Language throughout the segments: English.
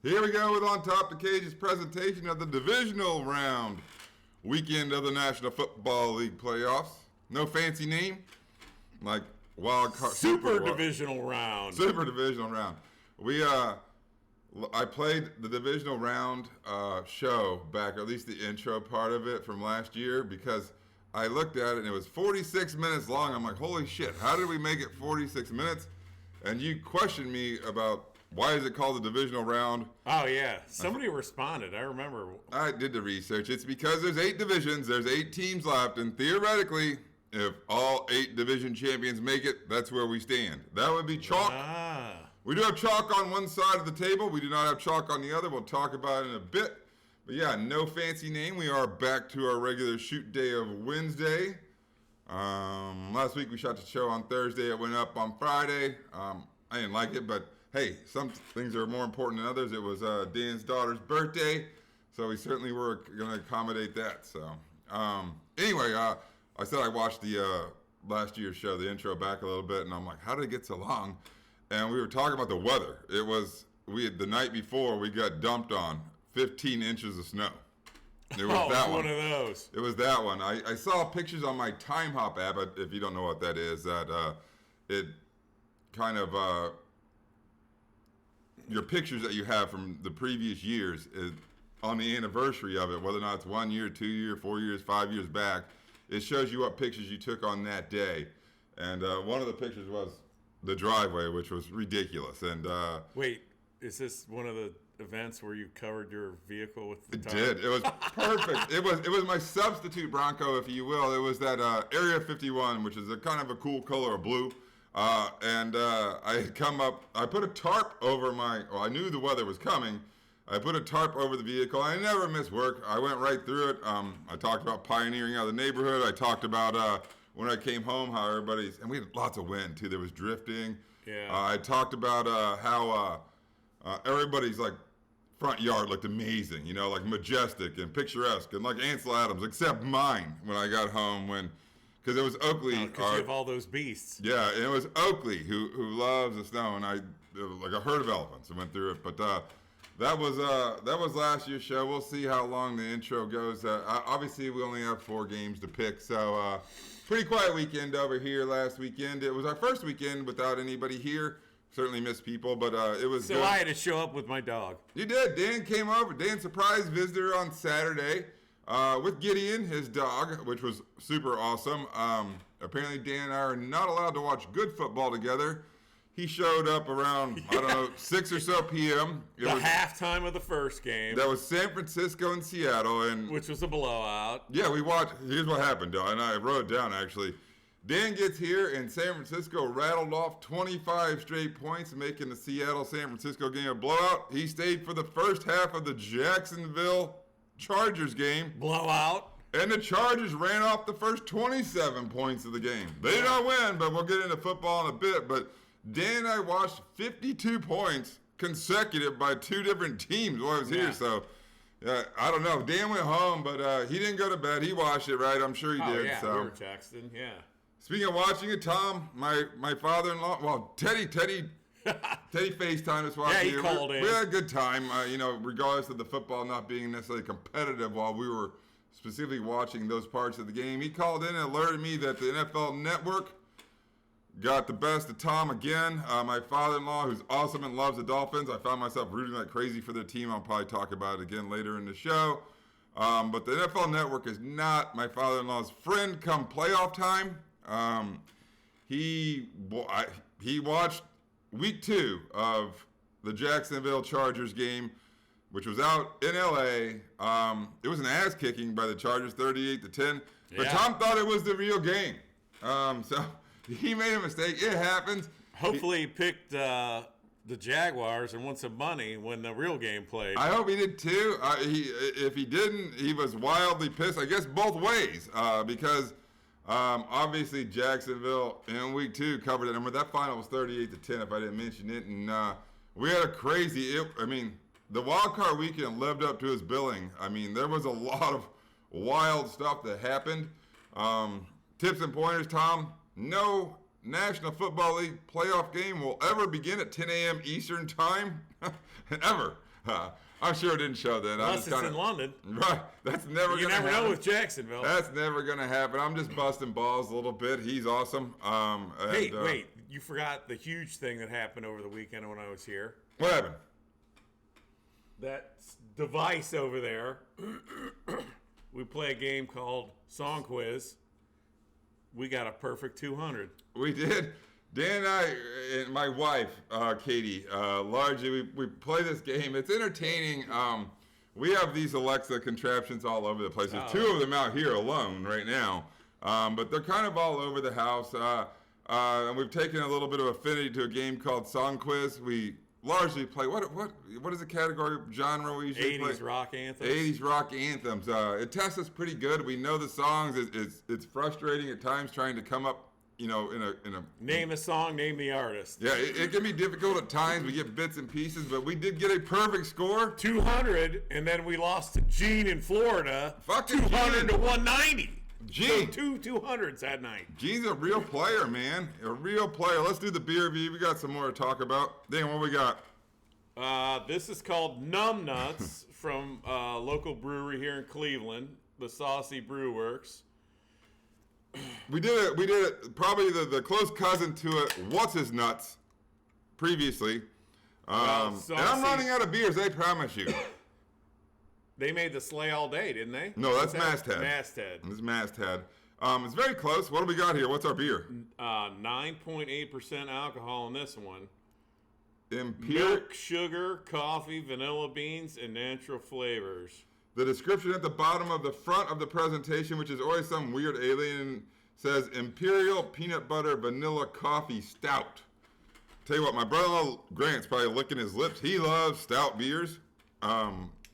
Here we go with On Top the Cage's presentation of the Divisional Round weekend of the National Football League playoffs. No fancy name, like wild card. Super Divisional Round. Super Divisional Round. I played the Divisional Round show back, or at least the intro part of it from last year, because I looked at it and it was 46 minutes long. I'm like, holy shit, how did we make it 46 minutes? And you questioned me about why is it called the Divisional Round? Oh, yeah. Somebody responded. I remember. I did the research. It's because there's 8 divisions, there's 8 teams left, and theoretically, if all 8 division champions make it, that's where we stand. That would be chalk. We do have chalk on one side of the table. We do not have chalk on the other. We'll talk about it in a bit. But yeah, no fancy name. We are back to our regular shoot day of Wednesday. Last week we shot the show on Thursday. It went up on Friday. I didn't like it, but hey, some things are more important than others. It was Dan's daughter's birthday, so we certainly were going to accommodate that. So anyway, I said I watched the last year's show, the intro back a little bit, and I'm like, how did it get so long? And we were talking about the weather. The night before we got dumped on 15 inches of snow. It was that one. One of those. It was that one. I saw pictures on my Time Hop app. If you don't know what that is, that it kind of your pictures that you have from the previous years on the anniversary of it, whether or not it's 1 year, 2 year, 4 years, 5 years back, it shows you what pictures you took on that day. And one of the pictures was the driveway, which was ridiculous. And wait, is this one of the events where you covered your vehicle with the It tarp? did. It was perfect. It was my substitute Bronco, if you will. It was that Area 51, which is a kind of a cool color of blue. And I had come up. I put a tarp over I knew the weather was coming. I put a tarp over the vehicle. I never miss work. I went right through it. I talked about pioneering out of the neighborhood. I talked about when I came home, how and we had lots of wind too. There was drifting. Yeah. I talked about how everybody's front yard looked amazing, like majestic and picturesque, and like Ansel Adams, except mine when I got home because it was Oakley. Because you have all those beasts. Yeah, and it was Oakley who loves the snow, and it was like a herd of elephants. I went through it, but that was last year's show. We'll see how long the intro goes. Obviously, we only have 4 games to pick, so pretty quiet weekend over here last weekend. It was our first weekend without anybody here. Certainly missed people, but it was So good. I had to show up with my dog. You did. Dan came over. Dan surprise visitor on Saturday with Gideon, his dog, which was super awesome. Apparently, Dan and I are not allowed to watch good football together. He showed up around, 6 or so p.m. Halftime of the first game. That was San Francisco and Seattle. Which was a blowout. Yeah, we watched. Here's what happened, and I wrote it down, actually. Dan gets here, and San Francisco rattled off 25 straight points, making the Seattle-San Francisco game a blowout. He stayed for the first half of the Jacksonville Chargers game. Blowout. And the Chargers ran off the first 27 points of the game. They did not win, but we'll get into football in a bit. But Dan and I watched 52 points consecutive by 2 different teams while I was here. So, I don't know. Dan went home, but he didn't go to bed. He watched it, right? I'm sure he did. Yeah, so. we were texting, yeah. Speaking of watching it, Tom, my father-in-law, well, Teddy FaceTime us while he called in. We had a good time, regardless of the football not being necessarily competitive while we were specifically watching those parts of the game. He called in and alerted me that the NFL Network got the best of Tom again. My father-in-law, who's awesome and loves the Dolphins, I found myself rooting like crazy for their team. I'll probably talk about it again later in the show. But the NFL Network is not my father-in-law's friend come playoff time. He watched week 2 of the Jacksonville Chargers game, which was out in LA. It was an ass kicking by the Chargers, 38-10. But Tom thought it was the real game. So he made a mistake. It happens. Hopefully he picked the Jaguars and won some money when the real game played. I hope he did too. If he didn't, he was wildly pissed. I guess both ways because. Obviously, Jacksonville in week 2 covered it. Remember, that final was 38-10, if I didn't mention it. And we had a crazy, the wild card weekend lived up to his billing. I mean, there was a lot of wild stuff that happened. Tips and pointers, Tom. No National Football League playoff game will ever begin at 10 a.m. Eastern time. Ever. I'm sure it didn't show then. Unless it's in London. Right. That's never going to happen. You never know with Jacksonville. That's never going to happen. I'm just busting balls a little bit. He's awesome. Hey, wait. You forgot the huge thing that happened over the weekend when I was here. What happened? That device over there. We play a game called Song Quiz. We got a perfect 200. We did. Dan and I and my wife, Katie, largely we play this game. It's entertaining. We have these Alexa contraptions all over the place. There's two of them out here alone right now, but they're kind of all over the house. And we've taken a little bit of affinity to a game called Song Quiz. We largely play what is the category genre we usually play? 80s rock anthems. 80s rock anthems. It tests us pretty good. We know the songs. It's frustrating at times trying to come up. In a name a song, name the artist. Yeah, it can be difficult at times. We get bits and pieces, but we did get a perfect score. 200, and then we lost to Gene in Florida. Fucking 200 Gene. to 190. Gene. So 200s that night. Gene's a real player, man. A real player. Let's do the beer review. We got some more to talk about. Dan, what we got? This is called Numb Nuts from a local brewery here in Cleveland, the Saucy Brew Works. We did it. Probably the close cousin to it. What's his nuts? Previously, and I'm running out of beers. I promise you. They made the sleigh all day, didn't they? No, that's Masthead. Masthead. This is Masthead. It's very close. What do we got here? What's our beer? 9.8% alcohol in this one. Milk, sugar, coffee, vanilla beans, and natural flavors. The description at the bottom of the front of the presentation, which is always some weird alien, says Imperial Peanut Butter Vanilla Coffee Stout. Tell you what, my brother-in-law Grant's probably licking his lips. He loves stout beers.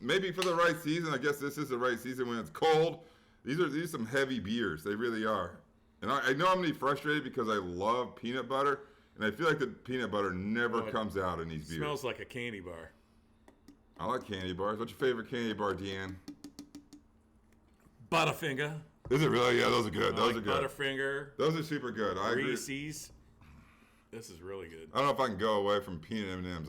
Maybe for the right season. I guess this is the right season when it's cold. These are some heavy beers. They really are. And I know I'm going to be frustrated because I love peanut butter, and I feel like the peanut butter never comes out in these beers. Smells like a candy bar. I like candy bars. What's your favorite candy bar, Deanne? Butterfinger. Is it really? Yeah, those are good. Those are good. Butterfinger. Those are super good. I agree. Reese's. This is really good. I don't know if I can go away from peanut M&Ms.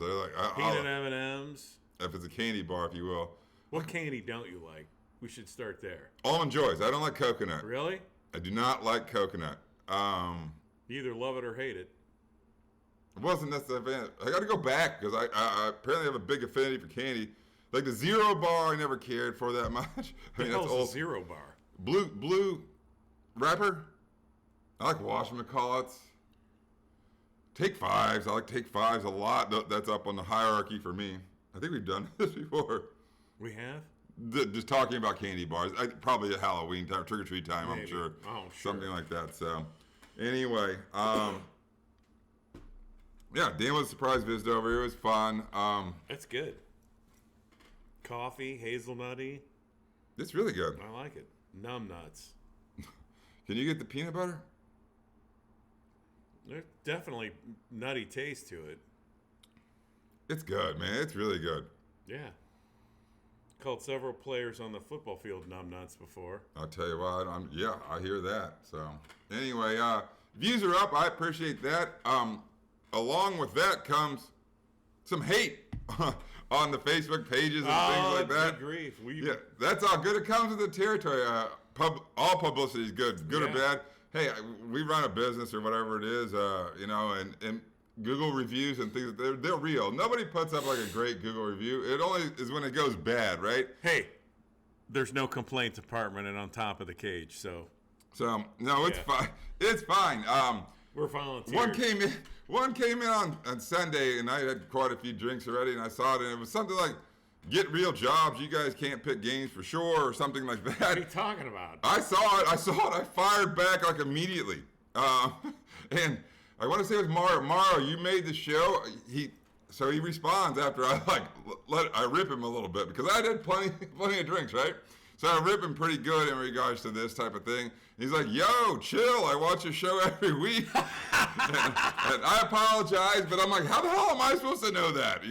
Peanut M&Ms. If it's a candy bar, if you will. What candy don't you like? We should start there. Almond Joys. I don't like coconut. Really? I do not like coconut. You either love it or hate it. It wasn't necessarily a fan. I got to go back because I apparently have a big affinity for candy. Like the Zero Bar, I never cared for that much. I mean, that's old. Zero Bar. Blue wrapper. I like whatchamacallits. Take Fives. I like Take Fives a lot. That's up on the hierarchy for me. I think we've done this before. We have? Just talking about candy bars. Probably at Halloween time, trick-or-treat time, Maybe. I'm sure. Oh, sure. Something like that. So, anyway. Yeah, Dan was a surprise visit over here. It was fun. That's good. Coffee, hazelnutty. It's really good. I like it. Numb nuts. Can you get the peanut butter? There's definitely nutty taste to it. It's good, man. It's really good. Yeah. Called several players on the football field numb nuts before. I'll tell you what. I hear that. So, anyway, views are up. I appreciate that. Along with that comes some hate on the Facebook pages and things like that. Good grief. Yeah, that's all good. It comes with the territory. All publicity is good or bad. Hey, we run a business or whatever it is, and Google reviews and things. They're real. Nobody puts up like a great Google review. It only is when it goes bad, right? Hey, there's no complaint department and on top of the cage, so no, it's fine. It's fine. We're volunteers. One came in on Sunday, and I had quite a few drinks already, and I saw it, and it was something like, "Get real jobs. You guys can't pick games for sure," or something like that. What are you talking about? I saw it. I fired back like immediately. And I want to say it was Mario. Mario, you made the show. So he responds after I rip him a little bit because I had plenty of drinks, right? So I rip him pretty good in regards to this type of thing. He's like, "Yo, chill. I watch your show every week." and I apologize, but I'm like, how the hell am I supposed to know that?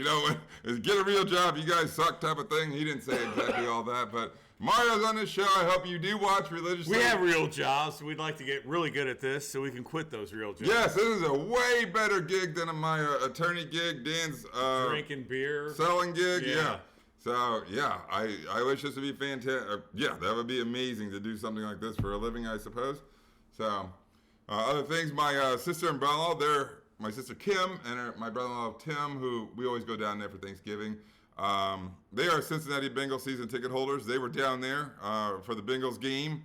Get a real job. You guys suck type of thing. He didn't say exactly all that, but Mario's on this show. I hope you do watch religiously. We have real jobs. We'd like to get really good at this so we can quit those real jobs. Yes, this is a way better gig than my attorney gig, Dan's drinking beer, selling gig. Yeah. So, yeah, I wish this would be fantastic. Yeah, that would be amazing to do something like this for a living, I suppose. So, other things, my sister and brother-in-law, my sister Kim and my brother-in-law Tim, who we always go down there for Thanksgiving. They are Cincinnati Bengals season ticket holders. They were down there for the Bengals game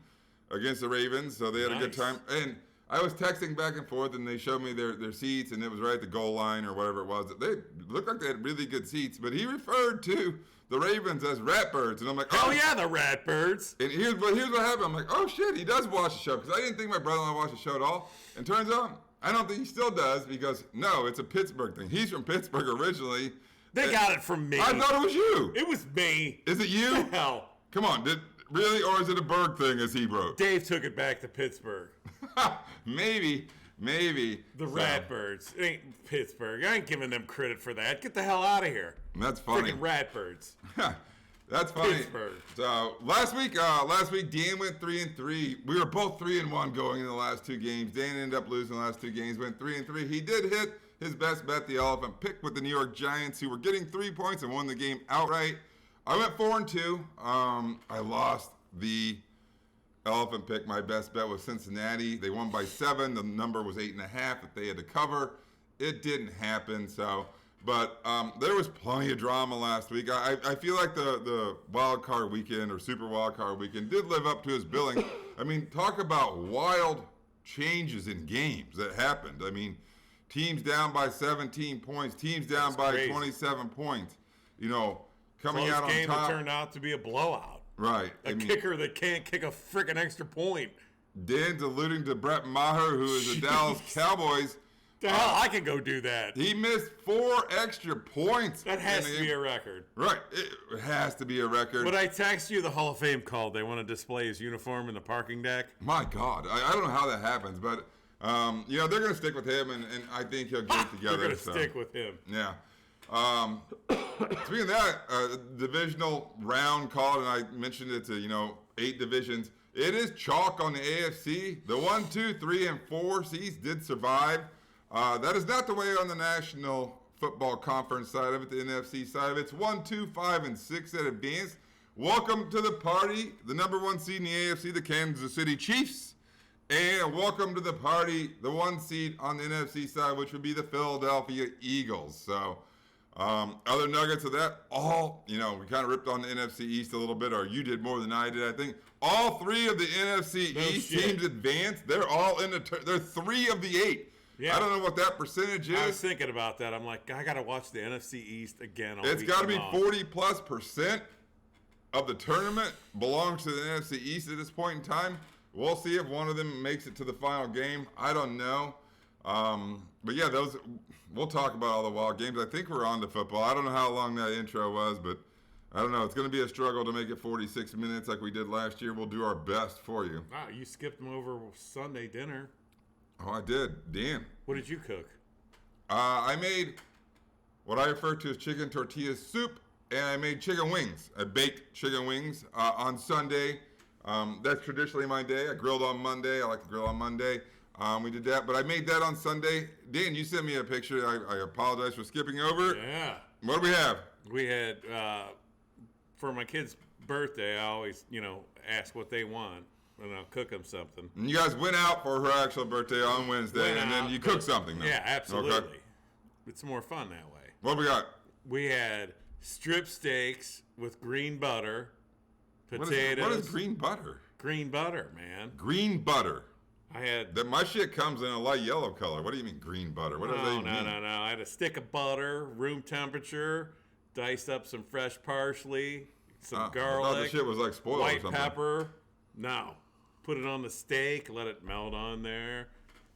against the Ravens, so they had a good time. And I was texting back and forth, and they showed me their seats, and it was right at the goal line or whatever it was. They looked like they had really good seats, but he referred to the Ravens as Ratbirds, and I'm like, oh yeah, the Ratbirds. And here's what happened. I'm like, oh shit, he does watch the show, because I didn't think my brother-in-law watched the show at all. And turns out, I don't think he still does, because no, it's a Pittsburgh thing. He's from Pittsburgh originally. They got it from me. I thought it was you. It was me. Is it you? Hell. Come on, really, or is it a Berg thing, as he wrote? Dave took it back to Pittsburgh. Maybe. The Ratbirds. It ain't Pittsburgh. I ain't giving them credit for that. Get the hell out of here. That's funny. Freaking Ratbirds. That's funny. Pittsburgh. So last week, Dan went 3-3. We were both 3-1 going in the last two games. Dan ended up losing the last two games. Went 3-3. He did hit his best bet, the elephant pick with the New York Giants, who were getting 3 points and won the game outright. I went 4-2. I lost the elephant pick. My best bet was Cincinnati. They won by 7. The number was 8.5 that they had to cover. It didn't happen. So, but there was plenty of drama last week. I feel like the wild card weekend or super wild card weekend did live up to his billing. I mean, talk about wild changes in games that happened. I mean, teams down by 17 points, teams down by crazy. 27 points. You know, coming out on game top. that turned out to be a blowout. Right. A kicker that can't kick a freaking extra point. Dan's alluding to Brett Maher, who is the Dallas Cowboys. The hell, I can go do that. He missed 4 extra points. That has to be a record. Right. It has to be a record. But I text you the Hall of Fame call. They want to display his uniform in the parking deck. My God. I don't know how that happens, but, they're going to stick with him, and I think he'll get it together. They're going to stick with him. Yeah. Speaking of that, divisional round called, and I mentioned it to, 8 divisions. It is chalk on the AFC. The 1, 2, 3, and 4 seeds did survive. That is not the way on the National Football Conference side of it, the NFC side of it. It's 1, 2, 5, and 6 that advanced. Welcome to the party, the number 1 seed in the AFC, the Kansas City Chiefs. And welcome to the party, the 1 seed on the NFC side, which would be the Philadelphia Eagles. So, other nuggets of that, we kind of ripped on the NFC East a little bit, or you did more than I did, I think. All 3 of the NFC East teams advanced. They're all they're 3 of the 8. Yeah. I don't know what that percentage is. I was thinking about that. I'm like, I got to watch the NFC East again. It's got to be 40+% of the tournament belongs to the NFC East at this point in time. We'll see if one of them makes it to the final game. I don't know. But yeah, we'll talk about all the wild games. I think we're on to football. I don't know how long that intro was, but I don't know. It's going to be a struggle to make it 46 minutes like we did last year. We'll do our best for you. Wow, you skipped them over Sunday dinner. Oh, I did. Dan. What did you cook? I made what I refer to as chicken tortilla soup, and I made chicken wings. I baked chicken wings on Sunday. That's traditionally my day. I grilled on Monday. I like to grill on Monday. We did that, but I made that on Sunday. Dan, you sent me a picture. I apologize for skipping over it. Yeah. What do we have? We had, for my kid's birthday, I always, ask what they want, and I'll cook them something. And you guys went out for her actual birthday on Wednesday, and then you cooked something, though. Yeah, absolutely. Okay. It's more fun that way. What we got? We had strip steaks with green butter, potatoes. What is green butter? Green butter, man. Green butter. I had my shit comes in a light yellow color. What do you mean green butter? What does that even mean? No. I had a stick of butter, room temperature, diced up some fresh parsley, some garlic. I thought the shit was like spoiled white or something. pepper. No. Put it on the steak, let it melt on there.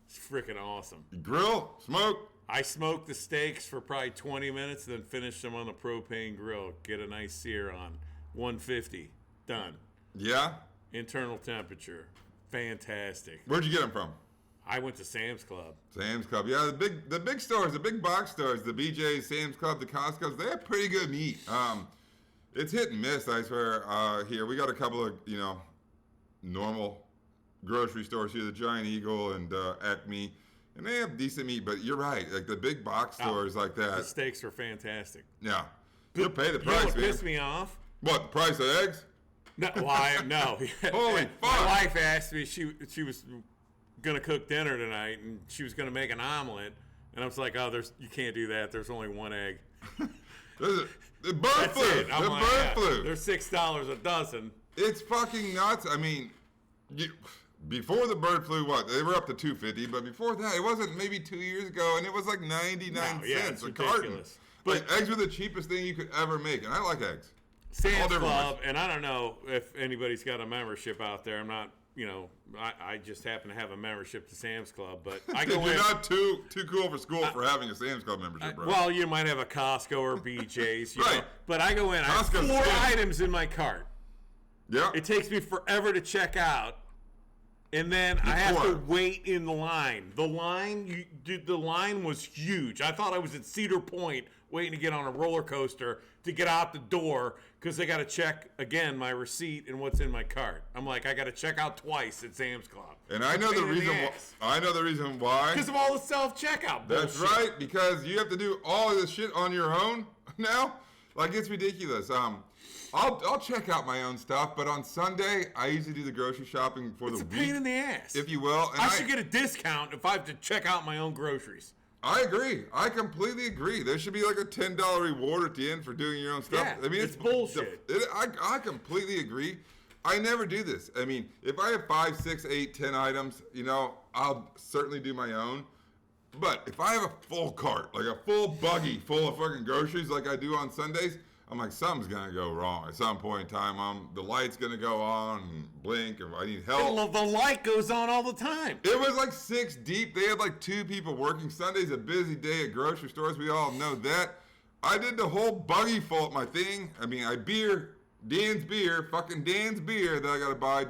It's freaking awesome. You grill, smoke. I smoked the steaks for probably 20 minutes, then finished them on the propane grill. Get a nice sear on 150. Done. Yeah? Internal temperature. Fantastic. Where'd you get them from? I went to Sam's Club. Sam's Club. Yeah, the big stores, the big box stores, the BJ's, Sam's Club, the Costco's, they have pretty good meat. It's hit and miss, I swear, here. We got a couple of, normal grocery stores here, the Giant Eagle and Acme, and they have decent meat, but you're right. Like the big box stores like that. The steaks are fantastic. Yeah. You'll pay the You know price, what man. pissed me off? What, the price of eggs? No, no. Holy My fuck. wife asked me, she was going to cook dinner tonight, and she was going to make an omelet. And I was like, oh, you can't do that. There's only one egg. The bird That's flu. it. I'm The like, bird flu. They're $6 a dozen. It's fucking nuts. I mean, before the bird flu, they were up to $2.50, but before that, it wasn't maybe 2 years ago, and it was like 99 cents a carton. Ridiculous. But eggs were the cheapest thing you could ever make, and I like eggs. Sam's Club, and I don't know if anybody's got a membership out there. I'm not, I just happen to have a membership to Sam's Club, but I go in. You're not too cool for school for having a Sam's Club membership, bro. Well, you might have a Costco or BJ's, Right. know, but I go in. I have Costco's 4 good. items in my cart. Yeah. It takes me forever to check out, and then I have to wait in the line. The line was huge. I thought I was at Cedar Point waiting to get on a roller coaster to get out the door because they got to check again my receipt and what's in my cart. I'm like, I got to check out twice at Sam's Club. And I know the reason why. I know the reason why. Because of all the self-checkout bullshit. That's right, because you have to do all of this shit on your own now. Like, it's ridiculous. I'll check out my own stuff, but on Sunday I usually do the grocery shopping for the week. It's a pain in the ass. If you will. And I should get a discount if I have to check out my own groceries. I agree. I completely agree. There should be like a $10 reward at the end for doing your own stuff. Yeah, I mean, it's bullshit. I completely agree. I never do this. I mean, if I have 5, 6, 8, 10 items, I'll certainly do my own. But if I have a full cart, like a full buggy full of fucking groceries like I do on Sundays, I'm like, something's going to go wrong. At some point in time, the light's going to go on and blink, or I need help. The light goes on all the time. It was like 6 deep. They had like 2 people working. Sunday's a busy day at grocery stores. We all know that. I did the whole buggy full of my thing. I mean, Dan's beer that I got to buy.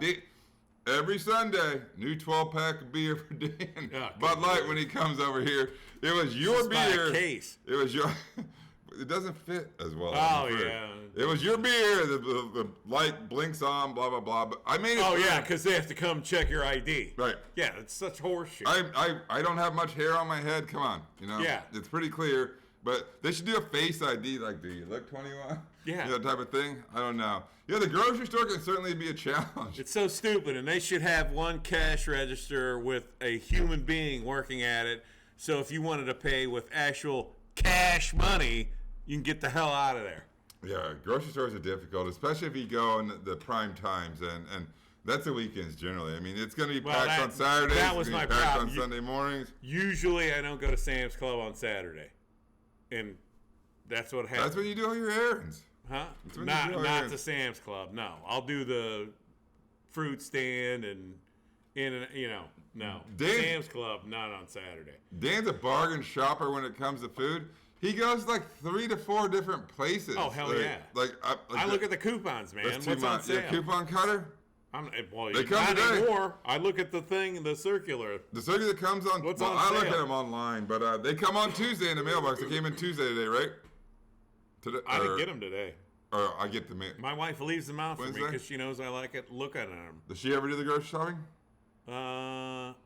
Every Sunday, new 12-pack of beer for Dan. Oh, Bud Light when he comes over here. It was your Just buy a beer. case. It was your... It doesn't fit as well. Oh, yeah. It was your beer. The light blinks on, blah, blah, blah. But I made it. Oh, yeah, because they have to come check your ID. Right. Yeah, it's such horseshit. I don't have much hair on my head. Come on. Yeah. It's pretty clear. But they should do a face ID, like, do you look 21? Yeah. Type of thing. I don't know. Yeah, the grocery store can certainly be a challenge. It's so stupid, and they should have one cash register with a human being working at it. So if you wanted to pay with actual cash money, you can get the hell out of there. Yeah, grocery stores are difficult, especially if you go in the prime times, and that's the weekends generally. I mean, it's going to be packed on Saturdays. That was it's my packed problem. On Sunday mornings. Usually, I don't go to Sam's Club on Saturday, and that's what happens. That's when you do all your errands. Huh? That's when you do all your Not errands. to Sam's Club. No, I'll do the fruit stand and no. Sam's Club not on Saturday. Dan's a bargain shopper when it comes to food. He goes like 3 to 4 different places. Oh, hell yeah. I look at the coupons, man. That's What's on sale? Yeah, coupon cutter? They come not today. anymore. I look at the circular. The circular comes on. What's well, on I look sale? at them online, but they come on Tuesday in the mailbox. They came in Tuesday today, right? Today, I didn't get them today. Or I get the mail. My wife leaves them out for me Wednesday? because she knows I like it. Look at them. Does she ever do the grocery shopping?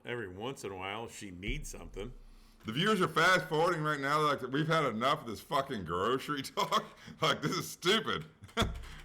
Every once in a while, if she needs something. The viewers are fast forwarding right now. They're like, we've had enough of this fucking grocery talk. Like, this is stupid.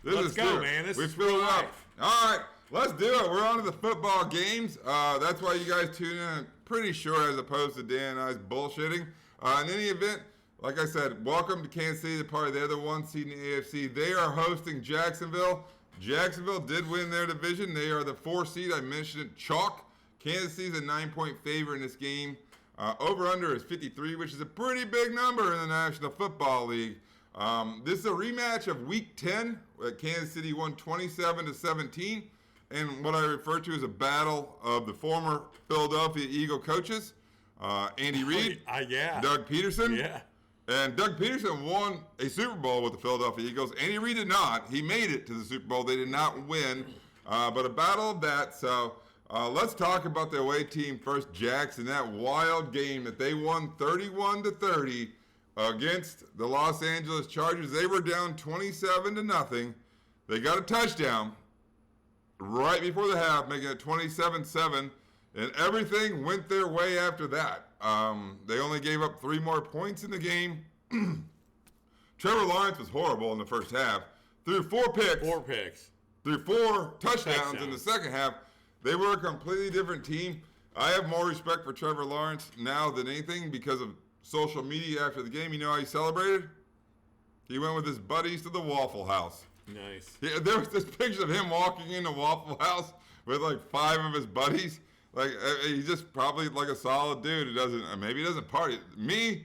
Let's go, man. This is real life. All right, let's do it. We're on to the football games. That's why you guys tune in, pretty sure, as opposed to Dan and I's bullshitting. In any event, like I said, welcome to Kansas City, the party. They're the 1 seed in the AFC. They are hosting Jacksonville. Jacksonville did win their division. They are the 4 seed. I mentioned it. Chalk. Kansas City's a 9-point favorite in this game. Over-under is 53, which is a pretty big number in the National Football League. This is a rematch of Week 10. Kansas City won 27-17. And what I refer to as a battle of the former Philadelphia Eagle coaches. Andy Reid, yeah. Doug Peterson. Yeah. And Doug Peterson won a Super Bowl with the Philadelphia Eagles. Andy Reid did not. He made it to the Super Bowl. They did not win. But a battle of that. So let's talk about the away team first, Jacks, in that wild game that they won 31-30 against the Los Angeles Chargers. They were down 27-0. They got a touchdown right before the half, making it 27-7. And everything went their way after that. They only gave up 3 more points in the game. Trevor Lawrence was horrible in the first half. Threw 4 picks. Threw 4 touchdowns in the second half. They were a completely different team. I have more respect for Trevor Lawrence now than anything because of social media after the game. You know how he celebrated? He went with his buddies to the Waffle House. Nice. Yeah, there was this picture of him walking in the Waffle House with like 5 of his buddies. Like he's just probably like a solid dude who maybe he doesn't party. Me,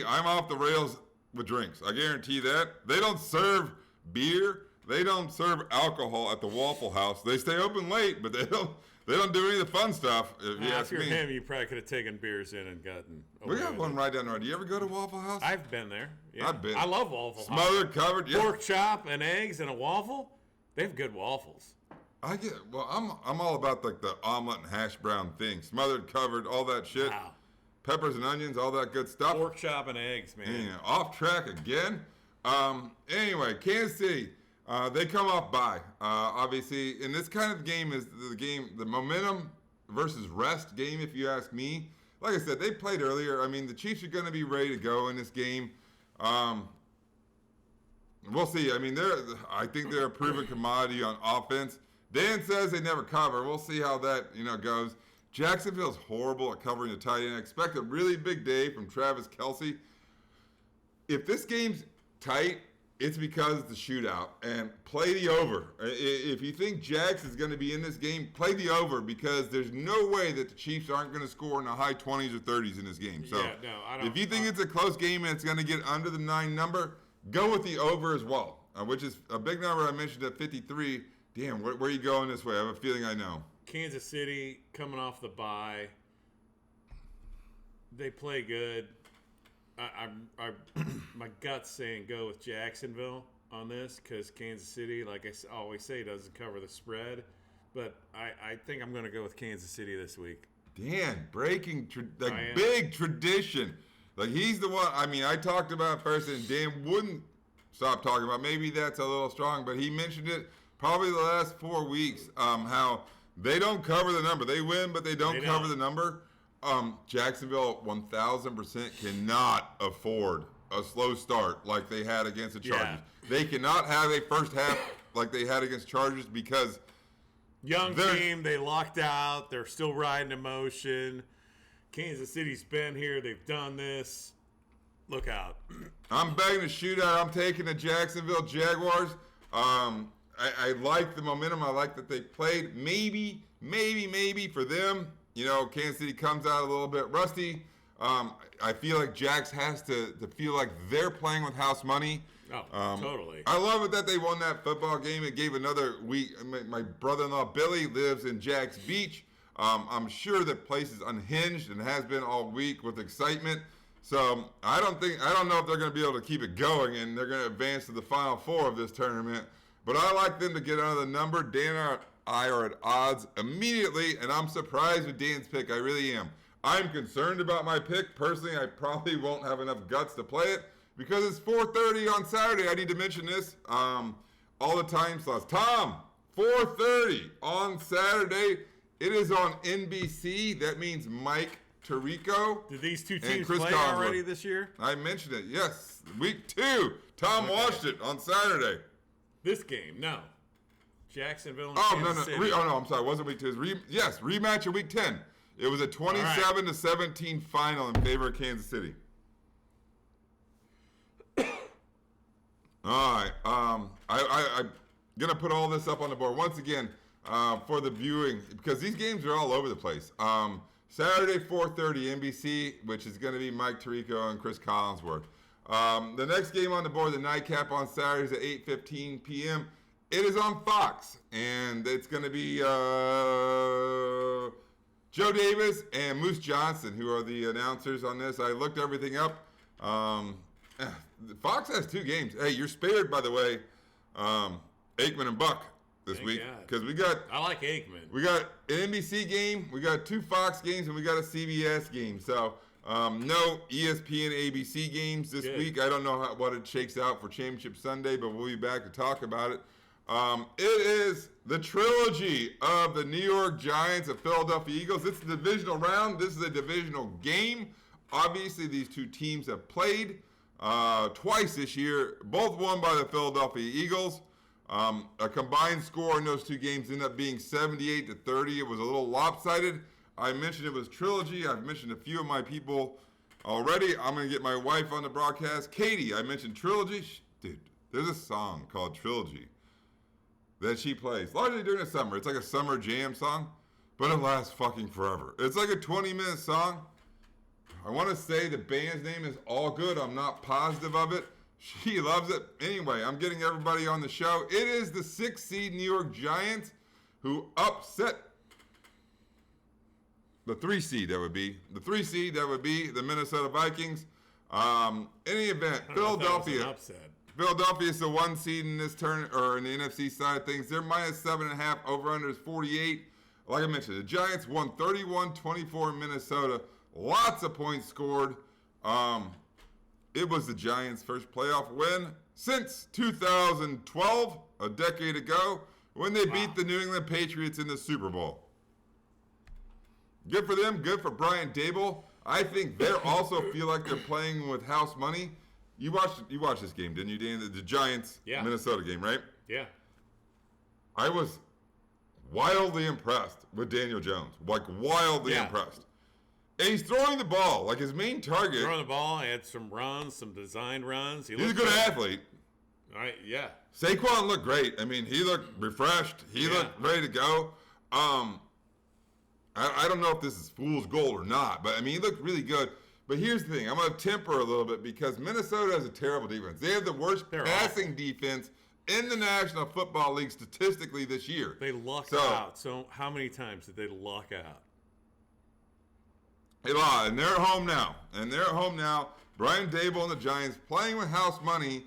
I'm off the rails with drinks. I guarantee that. They don't serve beer. They don't serve alcohol at the Waffle House. They stay open late, but they don't do any of the fun stuff. If you're him, you probably could have taken beers in and gotten. We got one right down the road. Do you ever go to Waffle House? I've been there. Yeah. I've been. I love Waffle House. Smothered, covered, yeah. Pork chop and eggs and a waffle. They have good waffles. I'm all about like the omelet and hash brown thing. Smothered, covered, all that shit. Wow. Peppers and onions, all that good stuff. Pork chop and eggs, man. Yeah, off track again. Anyway, Kansas City, they come off bye. Obviously, in this kind of game is the momentum versus rest game, if you ask me. Like I said, they played earlier. I mean, the Chiefs are going to be ready to go in this game. We'll see. I mean, I think they're a proven commodity on offense. Dan says they never cover. We'll see how that goes. Jacksonville's horrible at covering the tight end. I expect a really big day from Travis Kelce. If this game's tight, it's because it's a shootout. And play the over. If you think Jax is going to be in this game, play the over because there's no way that the Chiefs aren't going to score in the high 20s or 30s in this game. So I don't. If you think it's a close game and it's going to get under the 9 number, go with the over as well, which is a big number I mentioned at 53. Damn, where are you going this way? I have a feeling I know. Kansas City coming off the bye. They play good. My gut's saying go with Jacksonville on this because Kansas City, like I always say, doesn't cover the spread. But I think I'm going to go with Kansas City this week. Dan, breaking big tradition. Like he's the one. I mean, I talked about first, and Dan wouldn't stop talking about. Maybe that's a little strong, but he mentioned it probably the last 4 weeks. How they don't cover the number. They win, but they don't cover the number. Jacksonville 1,000% cannot afford a slow start like they had against the Chargers. Yeah. They cannot have a first half like they had against Chargers because young team, they locked out. They're still riding emotion. Kansas City's been here. They've done this. Look out. I'm betting the shootout. I'm taking the Jacksonville Jaguars. I like the momentum. I like that they played. Maybe for them, Kansas City comes out a little bit rusty. I feel like Jax has to feel like they're playing with house money. Oh, totally. I love it that they won that football game. It gave another week. My brother-in-law Billy lives in Jax Beach. I'm sure the place is unhinged and has been all week with excitement. So I don't know if they're going to be able to keep it going and they're going to advance to the Final Four of this tournament. But I like them to get under the number. Dan and I are at odds immediately, and I'm surprised with Dan's pick. I really am. I'm concerned about my pick. Personally, I probably won't have enough guts to play it because it's 4:30 on Saturday. I need to mention this. All the time slots. Tom, 4:30 on Saturday. It is on NBC. That means Mike Tirico. Did these two teams play already this year? I mentioned it. Yes. Week 2. Tom watched it on Saturday. This game, no. Jacksonville and Kansas City. I'm sorry. It wasn't week 2. Rematch of week 10. It was a 27-17 final in favor of Kansas City. All right. I'm going to put all this up on the board once again for the viewing because these games are all over the place. Saturday, 4:30 NBC, which is going to be Mike Tirico and Chris Collinsworth. The next game on the board, the nightcap on Saturday is at 8:15 p.m. It is on Fox, and it's going to be Joe Davis and Moose Johnson, who are the announcers on this. I looked everything up. Fox has 2 games. Hey, you're spared, by the way, Aikman and Buck this week because I like Aikman. We got an NBC game, we got 2 Fox games, and we got a CBS game. So no ESPN ABC games this week. I don't know what it shakes out for Championship Sunday, but we'll be back to talk about it. It is the trilogy of the New York Giants and Philadelphia Eagles. It's the divisional round. This is a divisional game. Obviously, these 2 teams have played. twice this year, both won by the Philadelphia Eagles. A combined score in those two games ended up being 78-30. It was a little lopsided. I mentioned it was Trilogy. I've mentioned a few of my people already. I'm going to get my wife on the broadcast. Katie, I mentioned Trilogy. Dude, there's a song called Trilogy that she plays, largely during the summer. It's like a summer jam song, but it lasts fucking forever. It's like a 20-minute song. I want to say the band's name is All Good. I'm not positive of it. She loves it. Anyway, I'm getting everybody on the show. It is the 6th seed New York Giants who upset the 3 seed that would be. The 3 seed that would be the Minnesota Vikings. In any event, Philadelphia is the 1 seed in this turn, or in the NFC side of things. They're minus 7.5. Over-under is 48. Like I mentioned, the Giants won 31-24 in Minnesota. Lots of points scored. It was the Giants' first playoff win since 2012, a decade ago, when they beat the New England Patriots in the Super Bowl. Good for them. Good for Brian Daboll. I think they also feel like they're playing with house money. You watched this game, didn't you, Dan? The Giants Minnesota game, right? Yeah. I was wildly impressed with Daniel Jones. Like, wildly impressed. And he's throwing the ball. Like, his main target. Throwing the ball, had some runs, some designed runs. He's a good athlete. All right, yeah. Saquon looked great. I mean, he looked refreshed. He looked ready to go. I don't know if this is fool's gold or not, but, I mean, he looked really good. But here's the thing. I'm going to temper a little bit because Minnesota has a terrible defense. They have the worst passing defense in the National Football League statistically this year. They lucked out. So how many times did they luck out? A lot. And they're at home now. Brian Daboll and the Giants playing with house money,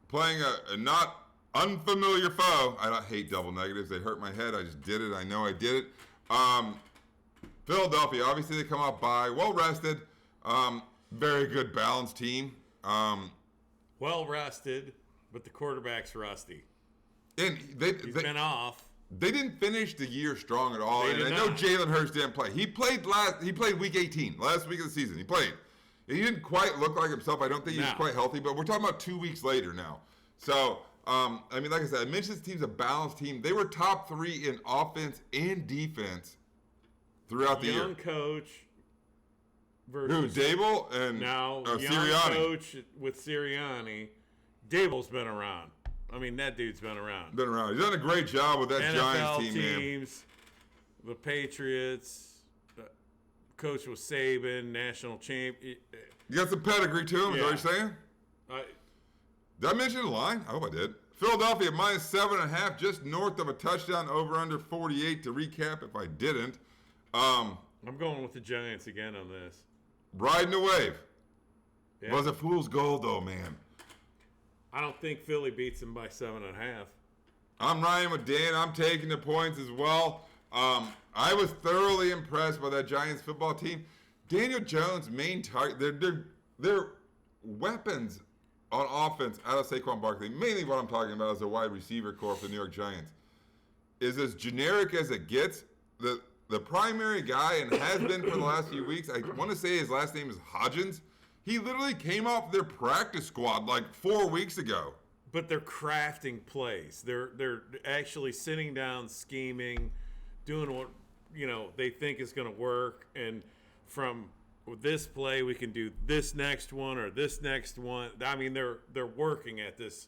playing a not unfamiliar foe. I hate double negatives. They hurt my head. I just did it. I know I did it. Philadelphia, obviously they come out by well rested, very good balanced team. Well rested, but the quarterback's rusty. And He's been off. They didn't finish the year strong at all. And I know Jalen Hurts didn't play. He played week 18, last week of the season. He played. He didn't quite look like himself. I don't think he was quite healthy, but we're talking about 2 weeks later now. So, I mean, like I said, I mentioned this team's a balanced team. They were top 3 in offense and defense throughout the year. Young coach versus Daboll and now young Sirianni. Coach with Sirianni. Daboll's been around. I mean, that dude's been around. He's done a great job with that NFL Giants team, teams, man. The Patriots, coach with Saban, national champion. You got some pedigree to him, is what you're saying? Did I mention the line? I hope I did. Philadelphia minus 7.5, just north of a touchdown, over under 48 to recap if I didn't. I'm going with the Giants again on this. Riding the wave. Yeah. Was a fool's gold, though, man. I don't think Philly beats them by 7.5. I'm riding with Dan. I'm taking the points as well. I was thoroughly impressed by that Giants football team. Daniel Jones' main target, their weapons on offense out of Saquon Barkley, mainly what I'm talking about is the wide receiver corps for the New York Giants, is as generic as it gets. The primary guy, and has been for the last few weeks, I want to say his last name is Hodgins. He literally came off their practice squad like 4 weeks ago. But they're crafting plays. They're actually sitting down, scheming, doing what they think is going to work. And from this play, we can do this next one or this next one. I mean, they're working at this.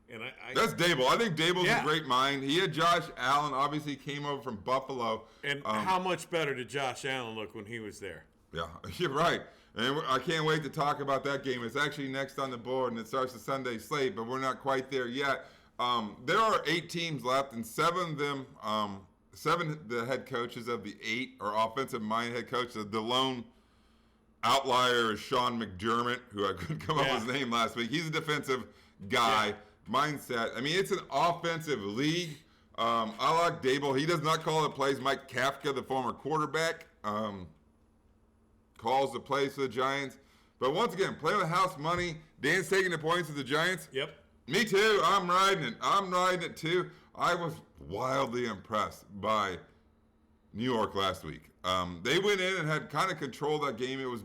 And that's Daboll. I think Daboll's a great mind. He had Josh Allen. Obviously, came over from Buffalo. And how much better did Josh Allen look when he was there? Yeah, you're right. And I can't wait to talk about that game. It's actually next on the board, and it starts the Sunday slate, but we're not quite there yet. There are 8 teams left, and 7 of them, 7 the head coaches of the 8 are offensive-minded head coaches. The lone outlier is Sean McDermott, who I couldn't come up with his name last week. He's a defensive guy, mindset. I mean, it's an offensive league. I like Daboll. He does not call the plays. Mike Kafka, the former quarterback, calls the plays for the Giants. But once again, playing with house money. Dan's taking the points of the Giants. Yep. Me too. I'm riding it too. I was wildly impressed by New York last week. They went in and had kind of controlled that game. It was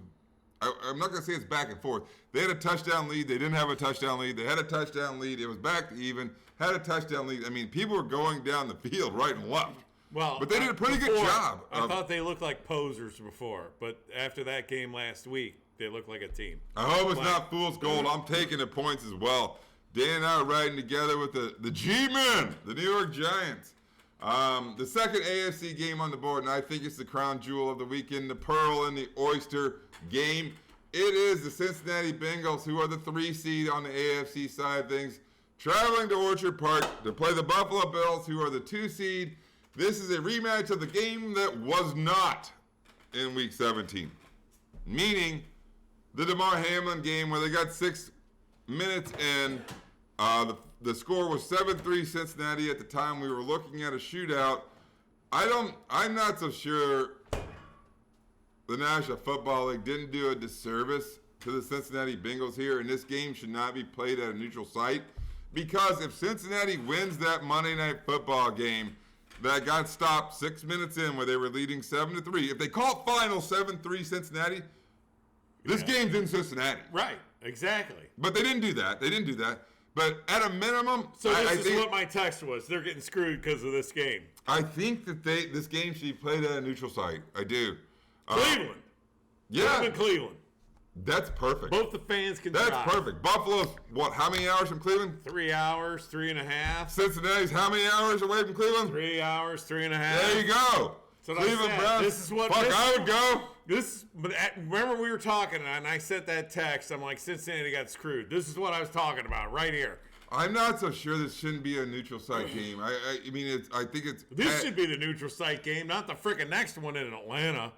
I'm not going to say it's back and forth. They had a touchdown lead. They didn't have a touchdown lead. They had a touchdown lead. It was back to even. Had a touchdown lead. I mean, people were going down the field right and left. Well, but they did a pretty good job. I thought they looked like posers before, but after that game last week, they looked like a team. I hope it's not fool's gold. I'm taking the points as well. Dan and I are riding together with the G-Men, the New York Giants. The second AFC game on the board, and I think it's the crown jewel of the weekend, the pearl and the oyster game. It is the Cincinnati Bengals, who are the 3 seed on the AFC side of things, traveling to Orchard Park to play the Buffalo Bills, who are the 2 seed. This is a rematch of the game that was not in Week 17, meaning the Damar Hamlin game where they got 6 minutes in. The score was 7-3 Cincinnati at the time. We were looking at a shootout. I'm not so sure the National Football League didn't do a disservice to the Cincinnati Bengals here, and this game should not be played at a neutral site, because if Cincinnati wins that Monday Night Football game that got stopped 6 minutes in where they were leading 7-3, if they call it final 7-3 Cincinnati, this game's in Cincinnati. Right, exactly. But they didn't do that. But at a minimum, so this is what my text was. They're getting screwed because of this game. I think that this game should be played at a neutral site. I do. Cleveland. Cleveland. That's perfect. Both the fans can That's drive. perfect. Buffalo's, how many hours from Cleveland? 3 hours, 3.5. Cincinnati's how many hours away from Cleveland? 3 hours, 3.5. There you go. Cleveland Browns. This is what I would go. Remember we were talking, and I sent that text. I'm like, Cincinnati got screwed. This is what I was talking about right here. I'm not so sure this shouldn't be a neutral site game. I think it's. This should be the neutral site game, not the freaking next one in Atlanta.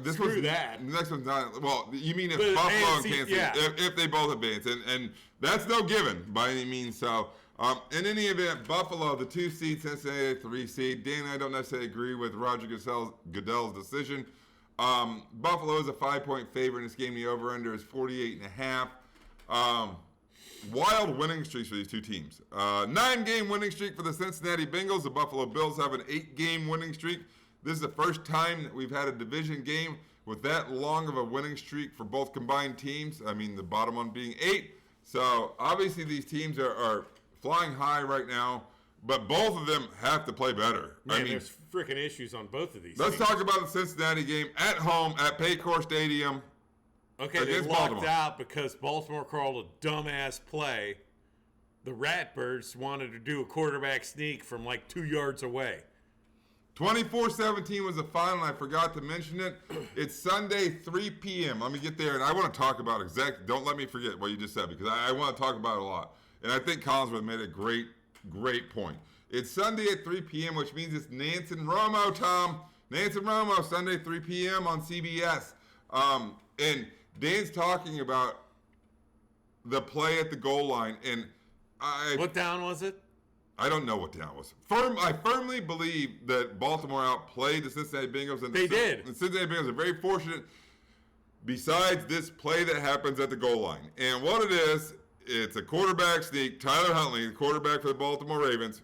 Screw that. The next one's not. Well, you mean if Buffalo and Kansas City, if they both advance, and that's no given by any means. So, in any event, Buffalo, the 2 seed, Cincinnati, 3 seed. Dan, I don't necessarily agree with Roger Goodell's decision. Buffalo is a 5-point favorite in this game. The over/under is 48.5. Wild winning streaks for these two teams. 9-game winning streak for the Cincinnati Bengals. The Buffalo Bills have an 8-game winning streak. This is the first time that we've had a division game with that long of a winning streak for both combined teams. I mean, the bottom one being 8. So, obviously, these teams are flying high right now, but both of them have to play better. Man, there's freaking issues on both of these Let's teams. talk about the Cincinnati game at home at Paycor Stadium. Okay, they lucked out because Baltimore called a dumbass play. The Ratbirds wanted to do a quarterback sneak from like 2 yards away. 24-17 was the final. I forgot to mention it. It's Sunday, 3 p.m. Let me get there, and I want to talk about exactly. Don't let me forget what you just said, because I want to talk about it a lot. And I think Collinsworth made a great point. It's Sunday at 3 p.m., which means it's Nance and Romo, Tom. Nance and Romo, Sunday, 3 p.m. on CBS. And Dan's talking about the play at the goal line. And what down was it? I don't know what down it was. I firmly believe that Baltimore outplayed the Cincinnati Bengals. And they did. The Cincinnati Bengals are very fortunate besides this play that happens at the goal line. And what it is, it's a quarterback sneak. Tyler Huntley, the quarterback for the Baltimore Ravens,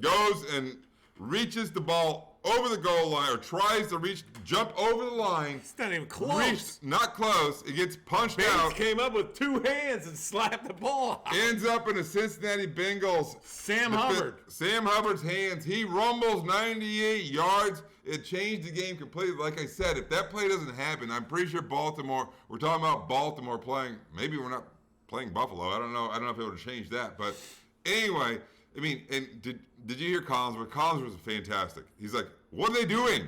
goes and reaches the ball over the goal line, or tries to jump over the line. It's not even close. Not close. It gets punched Bates out. Came up with 2 hands and slapped the ball out. Ends up in the Cincinnati Bengals. Sam Hubbard's hands. He rumbles 98 yards. It changed the game completely. Like I said, if that play doesn't happen, I'm pretty sure Baltimore, we're talking about Baltimore playing, maybe we're not playing Buffalo. I don't know if it would have changed that. But anyway, I mean, and did you hear Collinsworth? Collinsworth was fantastic. He's like, what are they doing?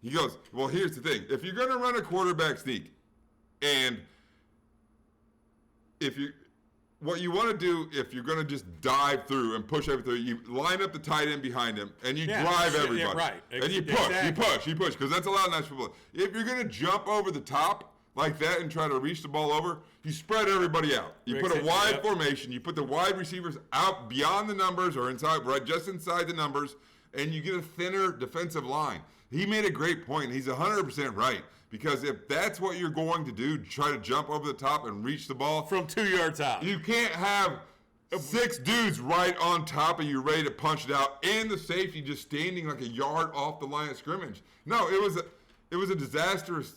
He goes, well, here's the thing. If you're going to run a quarterback sneak, and what you want to do, if you're going to just dive through and push everything, you line up the tight end behind him, and you drive everybody. Yeah, right. And you push, because that's allowed in national football. If you're going to jump over the top like that and try to reach the ball over, you spread everybody out. You put a wide formation. You put the wide receivers out beyond the numbers or inside, right, just inside the numbers, and you get a thinner defensive line. He made a great point. He's 100% right, because if that's what you're going to do, try to jump over the top and reach the ball from 2 yards out, you can't have 6 dudes right on top of you ready to punch it out, and the safety just standing like a yard off the line of scrimmage. No, it was a disastrous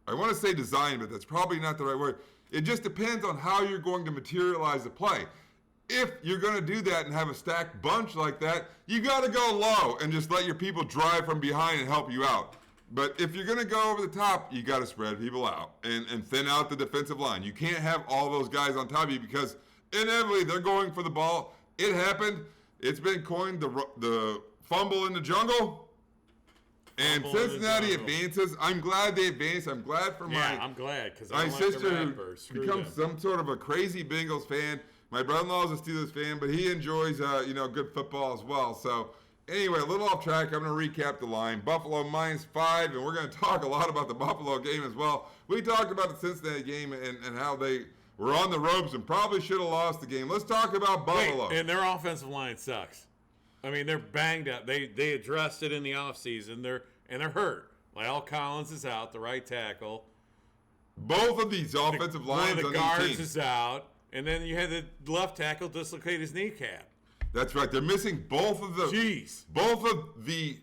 I want to say design, but that's probably not the right word. It just depends on how you're going to materialize the play. If you're going to do that and have a stacked bunch like that, you got to go low and just let your people drive from behind and help you out. But if you're going to go over the top, you got to spread people out and thin out the defensive line. You can't have all those guys on top of you because inevitably they're going for the ball. It happened. It's been coined the fumble in the jungle. And Cincinnati advances. I'm glad they advanced. I'm glad for I'm glad because my sister who becomes some sort of a crazy Bengals fan. My brother-in-law is a Steelers fan, but he enjoys good football as well. So anyway, a little off track. I'm going to recap the line. Buffalo -5, and we're going to talk a lot about the Buffalo game as well. We talked about the Cincinnati game and how they were on the ropes and probably should have lost the game. Let's talk about Buffalo. And their offensive line sucks. I mean, they're banged up. They addressed it in the offseason. They're hurt. Lyle Collins is out, the right tackle. Both of these offensive lines one of on the guards team is out, and then you had the left tackle dislocate his kneecap. That's right. They're missing both of the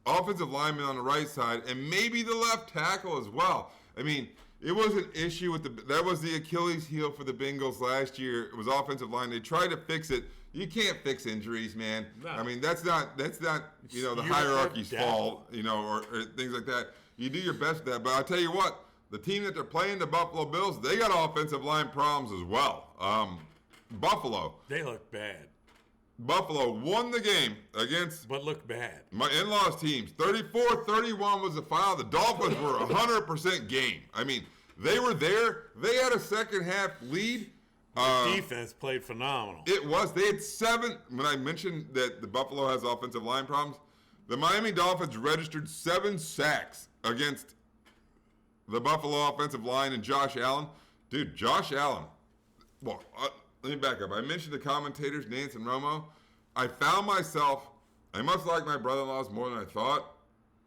offensive linemen on the right side, and maybe the left tackle as well. I mean, it was an issue that was the Achilles heel for the Bengals last year. It was offensive line. They tried to fix it. You can't fix injuries, man. No. I mean, that's not the hierarchy's fault, or things like that. You do your best with that. But I'll tell you what, the team that they're playing, the Buffalo Bills, they got offensive line problems as well. Buffalo. They look bad. Buffalo won the game against... But look bad. My in-laws teams. 34-31 was the final. The Dolphins were 100% game. I mean, they were there. They had a second-half lead. Defense played phenomenal. It was. They had 7. When I mentioned that the Buffalo has offensive line problems, the Miami Dolphins registered 7 sacks against the Buffalo offensive line and Josh Allen. Dude, Josh Allen. Well, let me back up. I mentioned the commentators, Nance and Romo. I found myself, I must like my brother-in-laws more than I thought.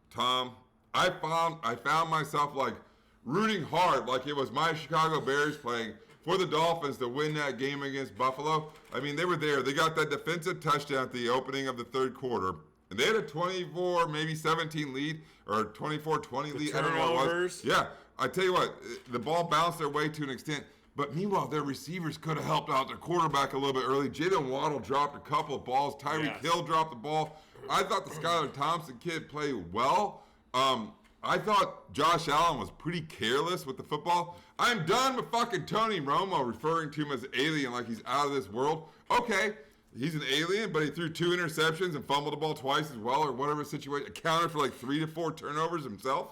Tom, I found myself like rooting hard, like it was my Chicago Bears playing for the Dolphins to win that game against Buffalo. I mean, they were there. They got that defensive touchdown at the opening of the third quarter. And they had a 24, maybe 17 lead, or 24-20 lead. I don't know what it was. Yeah, I tell you what, the ball bounced their way to an extent. But meanwhile, their receivers could have helped out their quarterback a little bit early. Jalen Waddle dropped a couple of balls. Tyreek Hill dropped the ball. I thought the Skylar Thompson kid played well. I thought Josh Allen was pretty careless with the football. I'm done with fucking Tony Romo referring to him as an alien like he's out of this world. Okay, he's an alien, but he threw 2 interceptions and fumbled the ball twice as well, or whatever situation. Accounted for like 3 to 4 turnovers himself.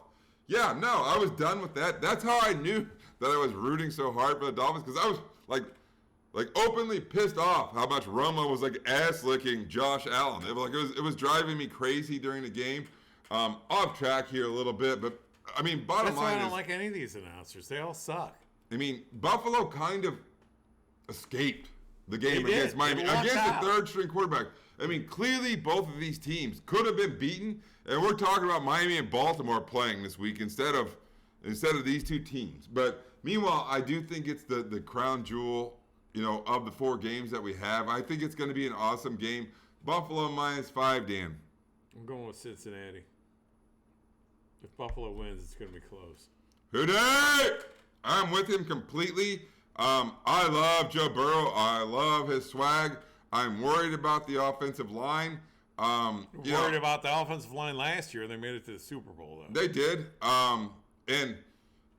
Yeah, no, I was done with that. That's how I knew that I was rooting so hard for the Dolphins, because I was like openly pissed off how much Romo was like ass licking Josh Allen. It was driving me crazy during the game. Off track here a little bit, but I mean, bottom line is, that's why I don't like any of these announcers. They all suck. I mean, Buffalo kind of escaped the game against Miami, against the third-string quarterback. I mean, clearly both of these teams could have been beaten, and we're talking about Miami and Baltimore playing this week instead of these 2 teams. But meanwhile, I do think it's the crown jewel, of the 4 games that we have. I think it's going to be an awesome game. Buffalo -5, Dan. I'm going with Cincinnati. If Buffalo wins, it's going to be close. Hooday! I'm with him completely. I love Joe Burrow. I love his swag. I'm worried about the offensive line. Worried about the offensive line last year. They made it to the Super Bowl, though. They did. And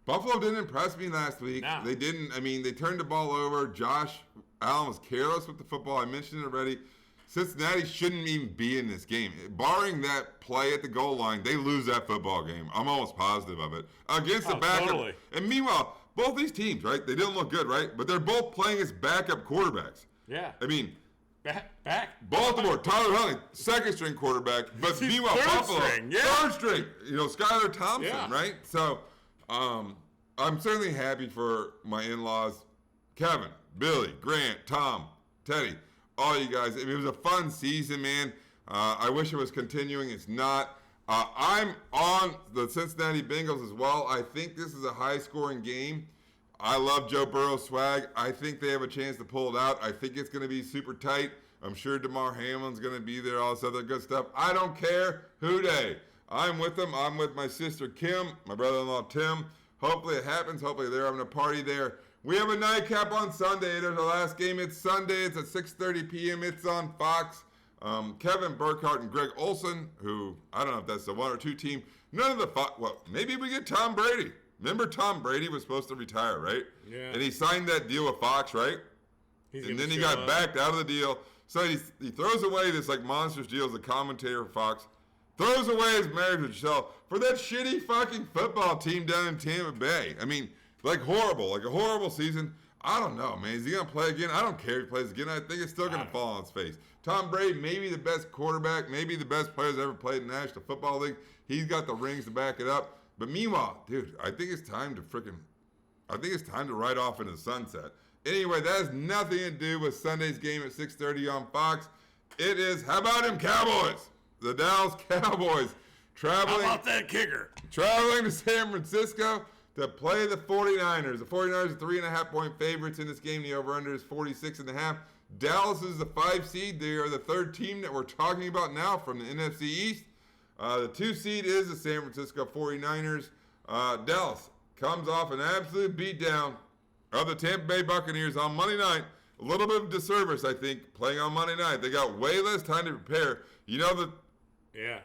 Buffalo didn't impress me last week. No. They didn't. I mean, they turned the ball over. Josh Allen was careless with the football. I mentioned it already. Cincinnati shouldn't even be in this game. Barring that play at the goal line, they lose that football game. I'm almost positive of it. Against the backup. Totally. And meanwhile, both these teams, right? They didn't look good, right? But they're both playing as backup quarterbacks. Yeah. I mean, back. Baltimore, Tyler Huntley, second-string quarterback. But meanwhile, Buffalo, third string. Skylar Thompson, right? So, I'm certainly happy for my in-laws, Kevin, Billy, Grant, Tom, Teddy, all you guys. It was a fun season, man. I wish it was continuing. It's not. I'm on the Cincinnati Bengals as well. I think this is a high-scoring game. I love Joe Burrow's swag. I think they have a chance to pull it out. I think it's going to be super tight. I'm sure DeMar Hamlin's going to be there, all this other good stuff. I don't care who they. I'm with them. I'm with my sister Kim, my brother-in-law Tim. Hopefully it happens. Hopefully they're having a party there. We have a nightcap on Sunday. There's our last game. It's Sunday. It's at 6:30 p.m. It's on Fox. Kevin Burkhardt and Greg Olson, who, I don't know if that's the 1 or 2 team. None of the Fox. Well, maybe we get Tom Brady. Remember Tom Brady was supposed to retire, right? Yeah. And he signed that deal with Fox, right? And then he got backed out of the deal. So he throws away this like monstrous deal as a commentator for Fox. Throws away his marriage with Giselle for that shitty fucking football team down in Tampa Bay. I mean, like horrible, like a horrible season. I don't know, man. Is he going to play again? I don't care if he plays again. I think it's still going to fall on his face. Tom Brady, maybe the best quarterback, maybe the best player that's ever played in the National Football League. He's got the rings to back it up. But meanwhile, dude, I think it's time to ride off into the sunset. Anyway, that has nothing to do with Sunday's game at 6:30 on Fox. It is, how about them Cowboys? The Dallas Cowboys traveling. How about that kicker? Traveling to San Francisco to play the 49ers. The 49ers are 3.5-point favorites in this game. The over-under is 46.5. Dallas is the 5 seed. They are the 3rd team that we're talking about now from the NFC East. The 2 seed is the San Francisco 49ers. Dallas comes off an absolute beatdown of the Tampa Bay Buccaneers on Monday night. A little bit of disservice, I think, playing on Monday night. They got way less time to prepare. You know,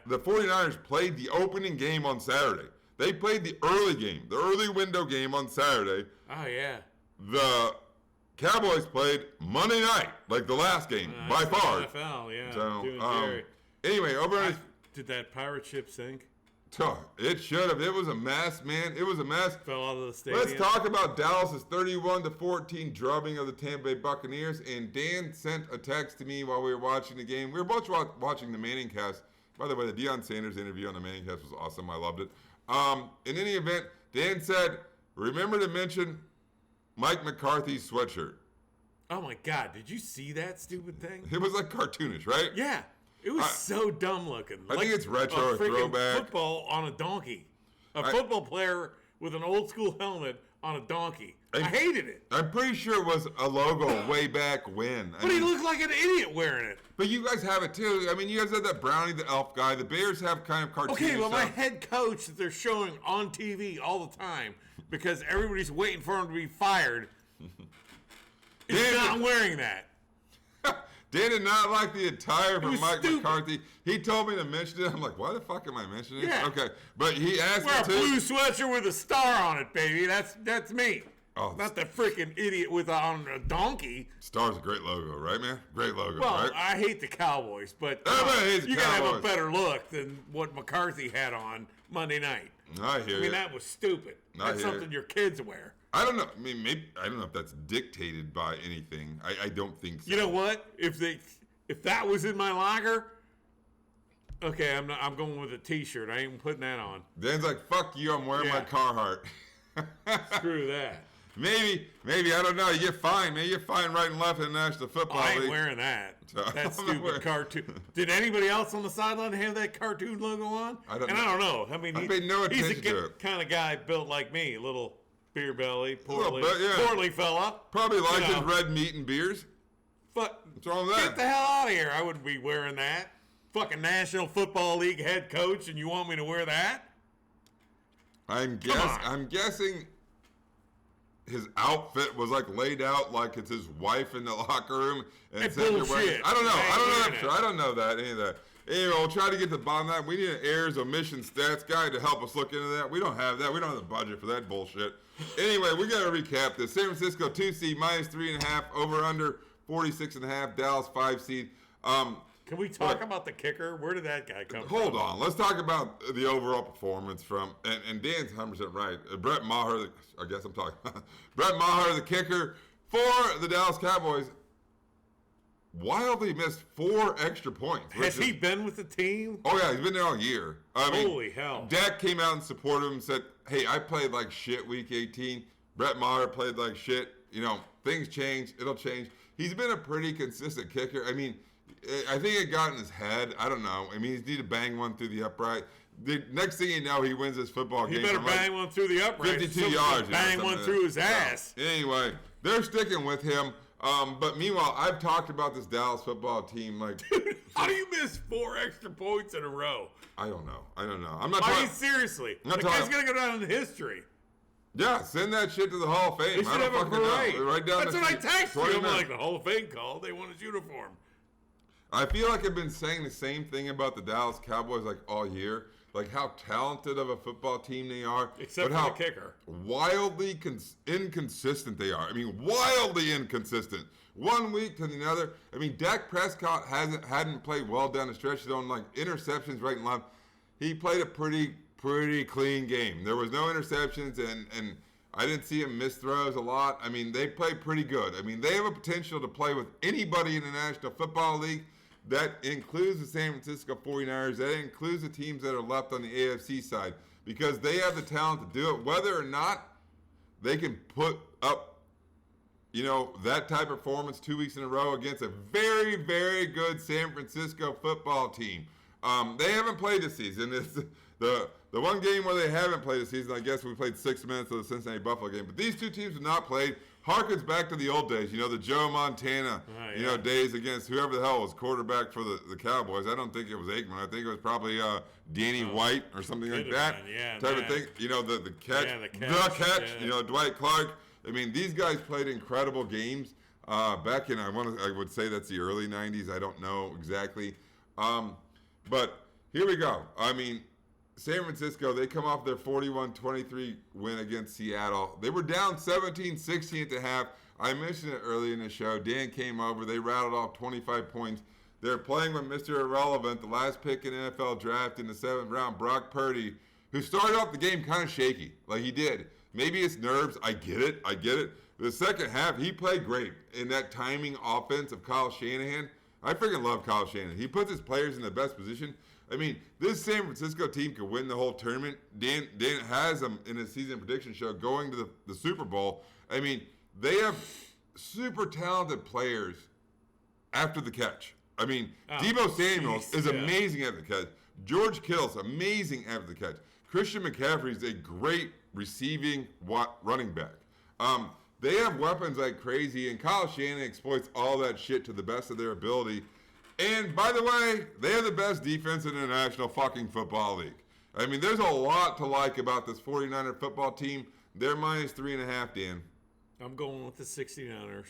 the 49ers played the opening game on Saturday. They played the early game, the early window game on Saturday. Oh, yeah. The Cowboys played Monday night, like the last game, by far. NFL, yeah. So, anyway, did that pirate ship sink? It should have. It was a mess, man. It was a mess. Fell out of the stadium. Let's talk about Dallas's 31-14 drubbing of the Tampa Bay Buccaneers. And Dan sent a text to me while we were watching the game. We were both watching the Manning cast. By the way, the Deion Sanders interview on the Manning cast was awesome. I loved it. In any event, Dan said, remember to mention Mike McCarthy's sweatshirt. Oh, my God. Did you see that stupid thing? It was like cartoonish, right? Yeah. It was so dumb looking. I think it's retro or throwback. Football on a donkey. A football player with an old school helmet on a donkey. I hated it. I'm pretty sure it was a logo way back when. But he looked like an idiot wearing it. But you guys have it too. I mean, you guys have that Brownie the Elf guy. The Bears have kind of cartoonish Okay, well, stuff. my head coach that they're showing on TV all the time because everybody's waiting for him to be fired is not wearing that. Dan did not like the attire from Mike stupid. McCarthy. He told me to mention it. I'm like, why the fuck am I mentioning it? Yeah. Okay, but he asked me Wear a to. blue sweatshirt with a star on it, baby. That's me. Oh, not the freaking idiot with on a donkey. Star's a great logo, right, man? Great logo, Well, right? I hate the Cowboys, but Everybody hates the you gotta have a Cowboys. better look than what McCarthy had on Monday night. I hear I mean, you. that was stupid. That's something your kids wear. I don't know. I mean, maybe I don't know if that's dictated by anything. I don't think so. You know what? If that was in my locker, okay, I'm going with a T-shirt. I ain't putting that on. Dan's like, fuck you. I'm wearing my Carhartt. Screw that. Maybe, I don't know. You get fined, man. You get fined right and left in the National Football League. I ain't wearing that. So, That stupid cartoon. Did anybody else on the sideline have that cartoon logo on? I don't know. I mean, I paid no he's attention to it. kind of guy built like me, a little beer belly, portly fella. Probably likes his red meat and beers. But what's wrong with that? Get the hell out of here. I wouldn't be wearing that. Fucking National Football League head coach, and you want me to wear that? I'm guessing his outfit was like laid out like it's his wife in the locker room and said you're wearing. I don't know. I don't know that any of that. Anyway, we'll try to get to the bottom of that. We need an errors, omission, stats guy to help us look into that. We don't have that. We don't have the budget for that bullshit. Anyway, we got to recap this. San Francisco 2 seed minus 3.5 over under 46.5. Dallas 5 seed. Can we talk about the kicker? Where did that guy come from? Hold on. Let's talk about the overall performance from, and Dan's 100% right. Brett Maher, I guess I'm talking about. Brett Maher, the kicker for the Dallas Cowboys, wildly missed 4 extra points. Has he been with the team? Oh, yeah. He's been there all year. I mean, holy hell. Dak came out and supported him and said, hey, I played like shit week 18. Brett Maher played like shit. You know, things change. It'll change. He's been a pretty consistent kicker. I mean, I think it got in his head. I don't know. I mean, he's need to bang one through the upright. The next thing you know, he wins this football game. He better bang one through the upright. 52 yards. Bang one through his ass. Anyway, they're sticking with him. But meanwhile, I've talked about this Dallas football team. Like, dude, how do you miss 4 extra points in a row? I don't know. I'm not. I mean, seriously, the guy's gonna go down in history. Yeah, send that shit to the Hall of Fame. They should have a parade. Right down That's what I texted you. I'm like, the Hall of Fame called. They want his uniform. I feel like I've been saying the same thing about the Dallas Cowboys like all year. Like how talented of a football team they are. Except for the kicker. Wildly inconsistent they are. I mean, wildly inconsistent. One week to the other. I mean, Dak Prescott hadn't played well down the stretch. He's on like interceptions right and left. He played a pretty clean game. There was no interceptions, and I didn't see him miss throws a lot. I mean, they played pretty good. I mean, they have a potential to play with anybody in the National Football League. That includes the San Francisco 49ers. That includes the teams that are left on the AFC side because they have the talent to do it. Whether or not they can put up, that type of performance 2 weeks in a row against a very, very good San Francisco football team. They haven't played this season. It's the one game where they haven't played this season, I guess we played 6 minutes of the Cincinnati Buffalo game. But these two teams have not played. Harkens back to the old days, the Joe Montana, days against whoever the hell was quarterback for the Cowboys. I don't think it was Aikman. I think it was probably Danny White or something like that. Type of thing. The catch. The catch. Dwight Clark. I mean, these guys played incredible games back in, I would say that's the early 90s. I don't know exactly. But here we go. I mean, San Francisco, they come off their 41-23 win against Seattle. They were down 17-16 at the half. I mentioned it early in the show. Dan came over. They rattled off 25 points. They're playing with Mr. Irrelevant, the last pick in the NFL draft in the 7th round, Brock Purdy, who started off the game kind of shaky, like he did. Maybe it's nerves. I get it. The second half, he played great in that timing offense of Kyle Shanahan. I freaking love Kyle Shanahan. He puts his players in the best position. I mean, this San Francisco team could win the whole tournament. Dan has them in his season prediction show going to the Super Bowl. I mean, they have super talented players after the catch. I mean, Deebo Samuels is amazing after the catch. George Kittle's amazing after the catch. Christian McCaffrey's a great receiving running back. They have weapons like crazy, and Kyle Shanahan exploits all that shit to the best of their ability. And, by the way, they have the best defense in the National fucking Football League. I mean, there's a lot to like about this 49er football team. They're minus 3.5, Dan. I'm going with the 69ers.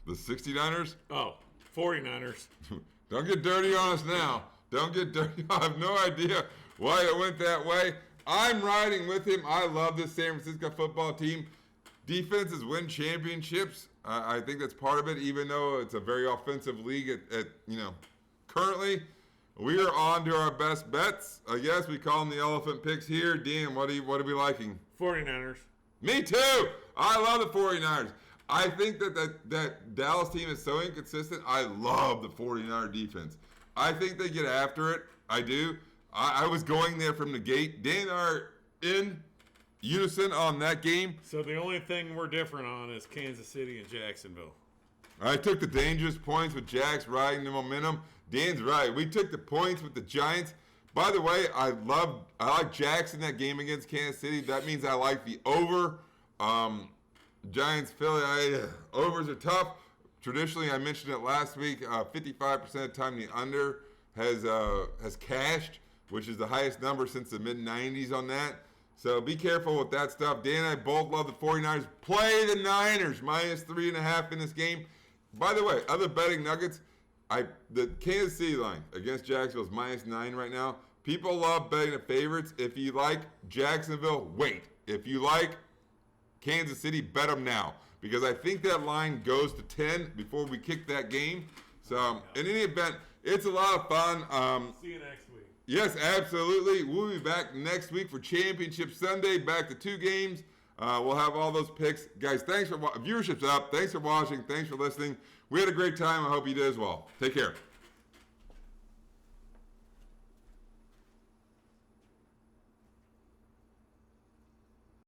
The 69ers? Oh, 49ers. Don't get dirty on us now. Don't get dirty. I have no idea why it went that way. I'm riding with him. I love this San Francisco football team. Defenses win championships. I think that's part of it, even though it's a very offensive league currently. We are on to our best bets. I guess we call them the elephant picks here. Dan, what are we liking? 49ers. Me too. I love the 49ers. I think that Dallas team is so inconsistent. I love the 49er defense. I think they get after it. I do. I was going there from the gate. Dan and I are in unison on that game. So the only thing we're different on is Kansas City and Jacksonville. I took the dangerous points with Jax riding the momentum. Dan's right. We took the points with the Giants. By the way, I like Jax in that game against Kansas City. That means I like the over. Giants Philly, overs are tough. Traditionally, I mentioned it last week. 55% of the time, the under has cashed, which is the highest number since the mid '90s on that. So be careful with that stuff. Dan and I both love the 49ers. Play the Niners, minus 3.5 in this game. By the way, other betting nuggets, the Kansas City line against Jacksonville is minus 9 right now. People love betting the favorites. If you like Jacksonville, wait. If you like Kansas City, bet them now. Because I think that line goes to 10 before we kick that game. So in any event, it's a lot of fun. See you next week. Yes, absolutely. We'll be back next week for Championship Sunday. Back to 2 games. We'll have all those picks. Guys, thanks for viewership's up. Thanks for watching. Thanks for listening. We had a great time. I hope you did as well. Take care.